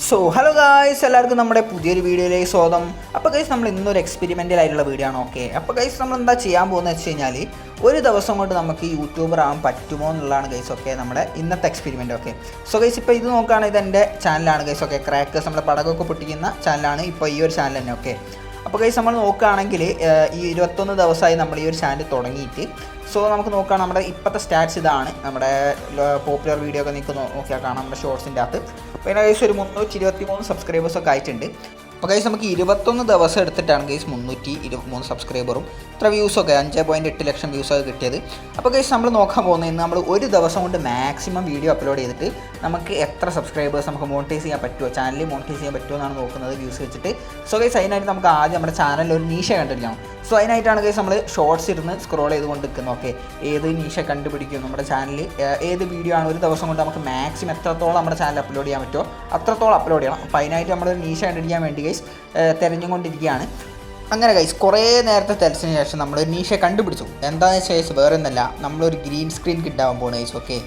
So hello guys, എല്ലാവർക്കും നമ്മുടെ പുതിയൊരു വീഡിയോയിലേക്ക് സ്വാഗതം. അപ്പോൾ ഗൈസ്, നമ്മൾ ഇന്നൊരു എക്സ്പെരിമെൻ്റൽ ആയിട്ടുള്ള വീഡിയോ ആണ്. ഓക്കെ, അപ്പോൾ ഗൈസ് നമ്മൾ എന്താ ചെയ്യാൻ പോകുന്നത് വെച്ച് കഴിഞ്ഞാൽ, ഒരു ദിവസം കൊണ്ട് നമുക്ക് യൂട്യൂബർ ആവാൻ പറ്റുമോ എന്നുള്ളതാണ് ഗൈസ്. ഓക്കെ, നമ്മുടെ ഇന്നത്തെ എക്സ്പെരിമെൻ്റ്. ഓക്കെ, സോ ഗൈസ് ഇപ്പോൾ ഇത് നോക്കുകയാണെങ്കിൽ ഇത് എൻ്റെ ചാനലാണ് ഗൈസ്. ഓക്കെ, ക്രാക്കേഴ്സ് നമ്മുടെ പടകമൊക്കെ പൊട്ടിക്കുന്ന ചാനലാണ് ഇപ്പോൾ ഈ ഒരു ചാനൽ തന്നെ. ഓക്കെ, അപ്പോൾ ഗൈസ് നമ്മൾ നോക്കുകയാണെങ്കിൽ ഈ 21 ദിവസമായി നമ്മൾ ഈ ഒരു ചാനൽ തുടങ്ങിയിട്ട്. സോ നമുക്ക് നോക്കാം, നമ്മുടെ ഇപ്പോഴത്തെ സ്റ്റാറ്റ്സ് ഇതാണ്. നമ്മുടെ പോപ്പുലർ വീഡിയോ ഒക്കെ നിങ്ങൾക്ക് നോക്കിയാൽ കാണാം നമ്മുടെ ഷോർട്സിൻ്റെ അകത്ത്. അപ്പോൾ അതിന് ഗൈസ് ഒരു 323 സബ്സ്ക്രൈബേഴ്സൊക്കെ ആയിട്ടുണ്ട്. അപ്പോൾ ഗൈസ് നമുക്ക് 21 ദിവസം എടുത്തിട്ടാണ് ഗൈസ് 323 സബ്സ്ക്രൈബറും ഇത്ര വ്യൂസൊക്കെ 5.8 ലക്ഷം വ്യൂസൊക്കെ കിട്ടിയത്. അപ്പോൾ ഗൈസ് നമ്മൾ നോക്കാൻ പോകുന്നത് ഇന്ന് നമ്മൾ ഒരു ദിവസം കൊണ്ട് മാക്സിമം വീഡിയോ അപ്ലോഡ് ചെയ്തിട്ട് നമുക്ക് എത്ര സബ്സ്ക്രൈബേഴ്സ് നമുക്ക് മോണിറ്റൈസ് ചെയ്യാൻ പറ്റുമോ, ചാനലിൽ മോണിറ്റൈസ് ചെയ്യാൻ പറ്റുമോ എന്നാണ് നോക്കുന്നത്, വ്യൂസ് വെച്ചിട്ട്. സോ ഗൈസ് അതിനായിട്ട് നമുക്ക് ആദ്യം നമ്മുടെ ചാനലിൽ ഒരു നീഷ കണ്ടുപിടിക്കണം. സോ അതിനായിട്ടാണ് ഗൈസ് നമ്മൾ ഷോർട്സ് ഇരുന്ന് സ്ക്രോൾ ചെയ്തുകൊണ്ട് നിൽക്കുന്നത്. ഓക്കെ, ഏത് നീഷ കണ്ടുപിടിക്കും നമ്മുടെ ചാനലിൽ, ഏത് വീഡിയോ ആണ് ഒരു ദിവസം കൊണ്ട് നമുക്ക് മാക്സിമം എത്രത്തോളം നമ്മുടെ ചാനൽ അപ്ലോഡ് ചെയ്യാൻ പറ്റുമോ അത്രത്തോളം അപ്ലോഡ് ചെയ്യണം. അപ്പോൾ അതിനായിട്ട് നമ്മളൊരു നീഷ കണ്ടുപിടിക്കാൻ വേണ്ടി ഗൈസ് തിരഞ്ഞുകൊണ്ടിരിക്കുകയാണ്. അങ്ങനെ ഗൈസ് കുറേ നേരത്തെ തെരച്ചിന് ശേഷം നമ്മൾ നീഷ കണ്ടുപിടിച്ചു. എന്താണെന്ന് വെച്ചാൽ ഗൈസ് വേറെ ഒന്നല്ല, നമ്മളൊരു ഗ്രീൻ സ്ക്രീൻ കിട്ടാൻ പോകണം ഗൈസ്. ഓക്കെ,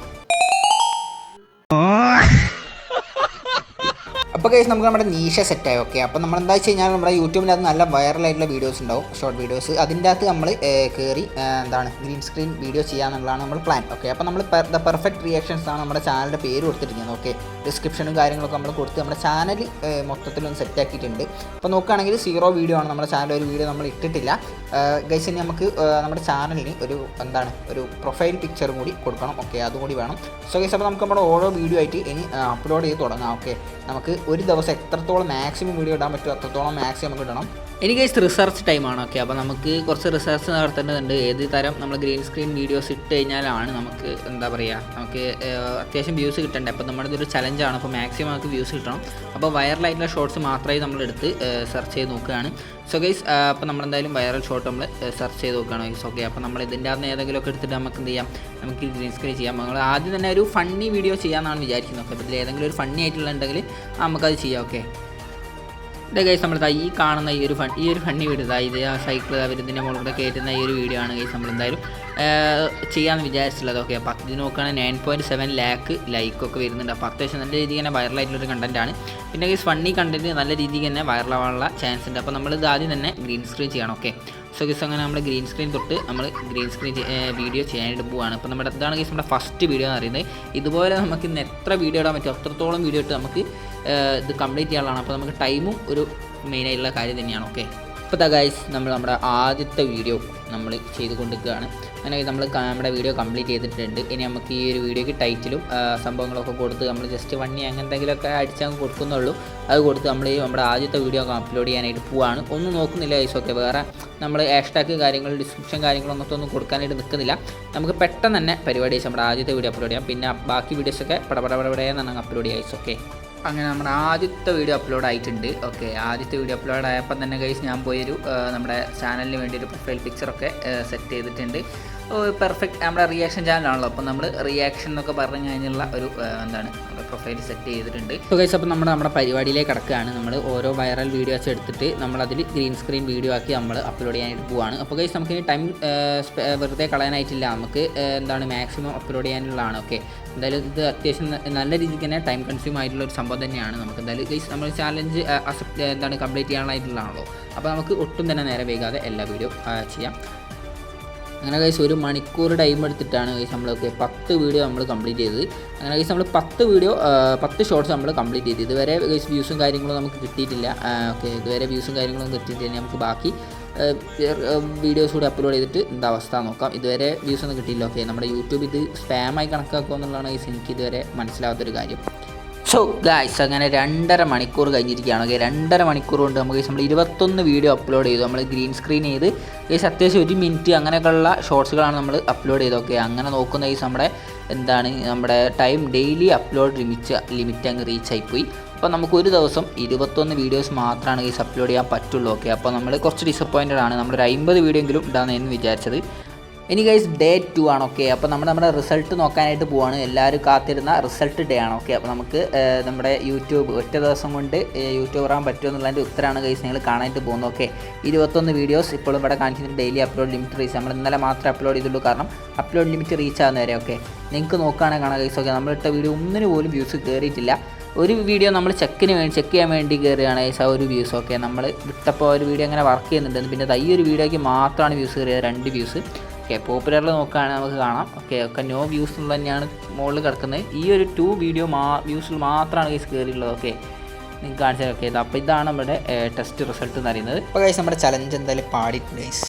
അപ്പോൾ ഗൈസ് നമുക്ക് നമ്മുടെ നീഷ സെറ്റായി. ഓക്കെ, അപ്പോൾ നമ്മൾ എന്താ വെച്ച് കഴിഞ്ഞാൽ നമ്മുടെ യൂട്യൂബിനകത്ത് നല്ല വൈറലായിട്ടുള്ള വീഡിയോസ് ഉണ്ടാവും, ഷോർട്ട് വീഡിയോസ്. അതിൻ്റെ അകത്ത് നമ്മൾ കയറി ഗ്രീൻ സ്ക്രീൻ വീഡിയോ ചെയ്യാന്നുള്ളതാണ് നമ്മൾ പ്ലാൻ. ഓക്കെ, അപ്പോൾ നമ്മൾ ദ പെർഫെക്റ്റ് റിയാക്ഷൻസ് ആണ് നമ്മുടെ ചാനലിൻ്റെ പേര് കൊടുത്തിരിക്കുന്നത്. ഓക്കെ, ഡിസ്ക്രിപ്ഷനും കാര്യങ്ങളൊക്കെ നമ്മൾ കൊടുത്ത് നമ്മുടെ ചാനൽ മൊത്തത്തിലൊന്ന് സെറ്റാക്കിയിട്ടുണ്ട്. അപ്പോൾ നോക്കുകയാണെങ്കിൽ 0 വീഡിയോ ആണ് നമ്മുടെ ചാനൽ, ഒരു വീഡിയോ നമ്മൾ ഇട്ടിട്ടില്ല ഗൈസ്. ഇനി നമുക്ക് നമ്മുടെ ചാനലിന് ഒരു പ്രൊഫൈൽ പിക്ചറും കൂടി കൊടുക്കണം. ഓക്കെ, അതും കൂടി വേണം. സോ ഗൈസ് അപ്പോൾ നമുക്ക് നമ്മുടെ ഓരോ വീഡിയോ ആയിട്ട് ഇനി അപ്ലോഡ് ചെയ്ത് തുടങ്ങാം. ഓക്കെ, നമുക്ക് ഒരു ദിവസം എത്രത്തോളം മാക്സിമം വീഡിയോ ഇടാൻ പറ്റുമോ അത്രത്തോളം മാക്സിമം നമുക്ക് ഇടണം. എനിക്ക് റിസർച്ച് ടൈമാണ്. ഓക്കെ, അപ്പോൾ നമുക്ക് കുറച്ച് റിസർച്ച് നടത്തേണ്ടതുണ്ട്. ഏത് തരം നമ്മൾ ഗ്രീൻ സ്ക്രീൻ വീഡിയോസ് ഇട്ട് കഴിഞ്ഞാലാണ് നമുക്ക് നമുക്ക് അത്യാവശ്യം വ്യൂസ് കിട്ടേണ്ടത്. അപ്പോൾ നമ്മുടെ ഇതൊരു ചലഞ്ചാണ്. അപ്പോൾ മാക്സിമം നമുക്ക് വ്യൂസ് കിട്ടണം. അപ്പോൾ വൈറലായിട്ടുള്ള ഷോർട്സ് മാത്രമേ നമ്മളെടുത്ത് സെർച്ച് ചെയ്ത് നോക്കുകയാണ്. സോ ഗൈസ് അപ്പോൾ നമ്മളെന്തായാലും വൈറൽ ഷോട്ട് നമ്മൾ സെർച്ച് ചെയ്ത് നോക്കുകയാണ് ഗൈസ്. ഓക്കെ, അപ്പോൾ നമ്മൾ ഇതിൻ്റെ അകത്ത് ഏതെങ്കിലുമൊക്കെ എടുത്തിട്ട് നമുക്ക് എന്ത് ചെയ്യാം, നമുക്ക് ഗ്രീൻ സ്ക്രീൻ ചെയ്യാം. നമ്മൾ ആദ്യം തന്നെ ഒരു ഫണ്ണി വീഡിയോ ചെയ്യാമെന്നാണ് വിചാരിക്കുന്നത്. ഓക്കെ, അപ്പോൾ ഇതിൽ ഏതെങ്കിലും ഒരു ഫണ്ണി ആയിട്ടുള്ളതുണ്ടെങ്കിൽ നമുക്കത് ചെയ്യാം. ഓക്കെ, ഇത് ഗൈസ് നമ്മൾ ഈ കാണുന്ന ഈ ഒരു ഫണ്ണി വീഡിയോ ഇത് സൈക്കിൾ അവരിതിൻ്റെ മുകളിലൂടെ കയറ്റുന്ന ഈ ഒരു വീഡിയോ ആണ് ഗൈസ് നമ്മളെന്തായാലും ചെയ്യാമെന്ന് വിചാരിച്ചിട്ടുള്ളത്. ഓക്കെ, അപ്പോൾ ഇത് നോക്കുകയാണെങ്കിൽ 9.7 ലാക്ക് ലൈക്കൊക്കെ വരുന്നുണ്ട്. അപ്പോൾ അത്യാവശ്യം നല്ല രീതിക്ക് തന്നെ വൈറലായിട്ടുള്ളൊരു കണ്ടൻറ്റാണ്. പിന്നെ ഗൈസ് ഫണ്ണി കണ്ടൻറ്റ് നല്ല രീതിക്ക് തന്നെ വൈറലാവാനുള്ള ചാൻസ് ഉണ്ട്. അപ്പോൾ നമ്മളിത് ആദ്യം തന്നെ ഗ്രീൻ സ്ക്രീൻ ചെയ്യണം. ഓക്കെ, സോ ഗൈസ് അങ്ങനെ നമ്മൾ ഗ്രീൻ സ്ക്രീൻ തൊട്ട് നമ്മൾ ഗ്രീൻ സ്ക്രീൻ വീഡിയോ ചെയ്യാനായിട്ട് പോവുകയാണ്. അപ്പോൾ നമ്മുടെ ഇതാണ് ഗൈസ് നമ്മുടെ ഫസ്റ്റ് വീഡിയോ എന്ന് പറയുന്നത്. ഇതുപോലെ നമുക്ക് ഇന്ന് എത്ര വീഡിയോ ഇടാൻ പറ്റും അത്രത്തോളം വീഡിയോ ഇട്ട് നമുക്ക് ഇത് കംപ്ലീറ്റ് ചെയ്യാനുള്ളതാണ്. അപ്പോൾ നമുക്ക് ടൈമും ഒരു മെയിനായിട്ടുള്ള കാര്യം തന്നെയാണ്. ഓക്കെ, അപ്പോൾ ഗൈസ് നമ്മുടെ ആദ്യത്തെ വീഡിയോ നമ്മൾ ചെയ്തുകൊണ്ടിരിക്കുകയാണ്. അങ്ങനെ നമ്മൾ നമ്മുടെ വീഡിയോ കംപ്ലീറ്റ് ചെയ്തിട്ടുണ്ട്. ഇനി നമുക്ക് ഈ ഒരു വീഡിയോയ്ക്ക് ടൈറ്റിലും സംഭവങ്ങളൊക്കെ കൊടുത്ത് നമ്മൾ ജസ്റ്റ് വണ്ണി അങ്ങനെ എന്തെങ്കിലുമൊക്കെ അടിച്ചാൽ കൊടുക്കുന്നുള്ളൂ. അത് കൊടുത്ത് നമ്മുടെ ആദ്യത്തെ വീഡിയോ അപ്ലോഡ് ചെയ്യാനായിട്ട് പോവാണ്. ഒന്നും നോക്കുന്നില്ല ഗൈസ്. ഓക്കെ, വേറെ നമ്മൾ ഹാഷ്ടാഗ് കാര്യങ്ങൾ ഡിസ്ക്രിപ്ഷൻ കാര്യങ്ങളൊന്നും കൊടുക്കാനായിട്ട് നിൽക്കുന്നില്ല. നമുക്ക് പെട്ടെന്ന് തന്നെ പരിപാടി വെച്ച് നമ്മുടെ ആദ്യത്തെ വീഡിയോ അപ്ലോഡ് ചെയ്യാം. പിന്നെ ബാക്കി വീഡിയോസൊക്കെ പടപടപടയെന്നാണ് അപ്ലോഡ് ചെയ്യുക ഗൈസ്. ഓക്കെ, അങ്ങനെ നമ്മുടെ ആദ്യത്തെ വീഡിയോ അപ്ലോഡ് ആയിട്ടുണ്ട്. ഓക്കെ, ആദ്യത്തെ വീഡിയോ അപ്ലോഡ് ആയപ്പോൾ തന്നെ ഗൈസ് ഞാൻ പോയൊരു നമ്മുടെ ചാനലിന് വേണ്ടി ഒരു പ്രൊഫൈൽ പിക്ചറൊക്കെ സെറ്റ് ചെയ്തിട്ടുണ്ട്. പെർഫെക്റ്റ് നമ്മുടെ റിയാക്ഷൻ ചാനലാണല്ലോ. അപ്പോൾ നമ്മൾ റിയാക്ഷൻ എന്നൊക്കെ പറഞ്ഞു കഴിഞ്ഞുള്ള ഒരു നമ്മുടെ പ്രൊഫൈൽ സെറ്റ് ചെയ്തിട്ടുണ്ട്. സോ ഗൈസ് അപ്പോൾ നമ്മുടെ പരിപാടിയിലേക്ക് കിടക്കുകയാണ്. നമ്മൾ ഓരോ വൈറൽ വീഡിയോസ് എടുത്തിട്ട് നമ്മളതിൽ ഗ്രീൻ സ്ക്രീൻ വീഡിയോ ആക്കി നമ്മൾ അപ്ലോഡ് ചെയ്യാനായിട്ട് പോവാണ്. അപ്പോൾ ഗൈസ് നമുക്കിനി ടൈം വെറുതെ കളയാനായിട്ടില്ല. നമുക്ക് മാക്സിമം അപ്ലോഡ് ചെയ്യാനുള്ളതാണ്. ഓക്കെ, എന്തായാലും ഇത് അത്യാവശ്യം നല്ല രീതിക്ക് തന്നെ ടൈം കൺസ്യൂം ആയിട്ടുള്ള ഒരു സംഭവം തന്നെയാണ്. നമുക്ക് എന്തായാലും ഗൈസ് നമ്മൾ ചാലഞ്ച് കംപ്ലീറ്റ് ചെയ്യാനായിട്ടുള്ളതാണല്ലോ. അപ്പോൾ നമുക്ക് ഒട്ടും തന്നെ നേരെ വൈകാതെ എല്ലാ വീഡിയോ ചെയ്യാം. അങ്ങനെ ഗൈസ് 1 മണിക്കൂർ ടൈം എടുത്തിട്ടാണ് ഗൈസ് നമ്മളൊക്കെ 10 വീഡിയോ നമ്മൾ കംപ്ലീറ്റ് ചെയ്തത്. അങ്ങനെ ഗൈസ് നമ്മൾ 10 ഷോർട്സ് നമ്മൾ കംപ്ലീറ്റ് ചെയ്ത്. ഇതുവരെ ഗൈസ് വ്യൂസും കാര്യങ്ങളും നമുക്ക് കിട്ടിയിട്ടില്ല. ഓക്കെ, ഇതുവരെ വ്യൂസും കാര്യങ്ങളും കിട്ടിയിട്ടില്ല. നമുക്ക് ബാക്കി വീഡിയോസ് കൂടി അപ്ലോഡ് ചെയ്തിട്ട് എന്താ അവസ്ഥ നോക്കാം. ഇതുവരെ വ്യൂസ് ഒന്നും കിട്ടിയില്ല. ഓക്കെ, നമ്മുടെ യൂട്യൂബ് ഇത് സ്പാമായി കണക്കാക്കുക എന്നുള്ളതാണ് ഗൈസ് എനിക്ക് ഇതുവരെ മനസ്സിലാവാത്തൊരു കാര്യം. സോ ഗൈസ് അങ്ങനെ 2.5 മണിക്കൂർ കഴിഞ്ഞിരിക്കുകയാണ്. ഓക്കെ, 2.5 മണിക്കൂർ കൊണ്ട് നമ്മൾ 21 വീഡിയോ അപ്ലോഡ് ചെയ്തു. നമ്മൾ ഗ്രീൻ സ്ക്രീൻ ചെയ്ത് ഗൈസ് അത്യാവശ്യം 1 മിനിറ്റ് അങ്ങനെയൊക്കെയുള്ള ഷോർട്സുകളാണ് നമ്മൾ അപ്ലോഡ് ചെയ്തത്. ഓക്കെ, അങ്ങനെ നോക്കുന്ന ഗൈസ് നമ്മുടെ ടൈം ഡെയിലി അപ്ലോഡ് ലിമിറ്റ് അങ്ങ് റീച്ച് ആയിപ്പോയി. അപ്പോൾ നമുക്ക് ഒരു ദിവസം 21 വീഡിയോസ് മാത്രമാണ് ഗൈസ് അപ്ലോഡ് ചെയ്യാൻ പറ്റുള്ളൂ. ഓക്കെ, അപ്പോൾ നമ്മൾ കുറച്ച് ഡിസപ്പോയിൻറ്റഡ് ആണ്. നമ്മളൊരു 50 വീഡിയോ എങ്കിലും ഇടാമെന്ന് വിചാരിച്ചത്. ഇനി ഗൈസ് ഡേ 2 ആണ്. ഓക്കെ, അപ്പോൾ നമ്മുടെ റിസൾട്ട് നോക്കാനായിട്ട് പോവാണ്. എല്ലാവരും കാത്തിരുന്ന റിസൾട്ട് ഡേ ആണ്. ഓക്കെ, അപ്പോൾ നമുക്ക് നമ്മുടെ യൂട്യൂബ് ഒറ്റ ദിവസം കൊണ്ട് യൂട്യൂബർ ആകാൻ പറ്റുമോ എന്നുള്ളതിൻ്റെ ഉത്തരമാണ് ഗൈസ് നിങ്ങൾ കാണാനായിട്ട് പോകുന്നത്. ഓക്കെ, 21 വീഡിയോസ് ഇപ്പോഴും ഇവിടെ കാണിക്കുന്നത് ഡെയിലി അപ്ലോഡ് ലിമിറ്റ് റീച്ച്. നമ്മൾ ഇന്നലെ മാത്രമേ അപ്ലോഡ് ചെയ്തുള്ളൂ, കാരണം അപ്ലോഡ് ലിമിറ്റ് റീച്ച് ആകുന്നവരെ. ഓക്കെ, നിങ്ങൾക്ക് നോക്കുകയാണെങ്കിൽ കാണാം ഗൈസ്. ഓക്കെ, നമ്മളിട്ട വീഡിയോ ഒന്നിന് പോലും വ്യൂസ് കയറിയിട്ടില്ല. ഒരു വീഡിയോ നമ്മൾ ചെക്ക് ചെയ്യാൻ വേണ്ടി കയറുകയാണ് ഗൈസ് ആ ഒരു വ്യൂസ്. ഓക്കെ, നമ്മൾ വിട്ടപ്പോൾ ഒരു വീഡിയോ അങ്ങനെ വർക്ക് ചെയ്യുന്നുണ്ട്. പിന്നെ ഈ ഒരു വീഡിയോയ്ക്ക് മാത്രമാണ് വ്യൂസ് കയറിയത്, 2 വ്യൂസ്. ഓക്കെ, പോപ്പുലറിൽ നോക്കുകയാണെങ്കിൽ നമുക്ക് കാണാം. ഒക്കെ നോ വ്യൂസ് എന്ന് തന്നെയാണ് മുകളിൽ കിടക്കുന്നത്. ഈ ഒരു 2 വീഡിയോ വ്യൂസിൽ മാത്രമാണ് ഗൈസ് കയറിയുള്ളത്. ഓക്കെ, നിങ്ങൾക്ക് കാണിച്ചാൽ. ഓക്കെ, അപ്പോൾ ഇതാണ് നമ്മുടെ ടെസ്റ്റ് റിസൾട്ട് എന്ന് പറയുന്നത്. അപ്പോൾ ഗൈസ് നമ്മുടെ ചലഞ്ച് എന്തായാലും പാടിയിട്ടുണ്ട് ഗൈസ്.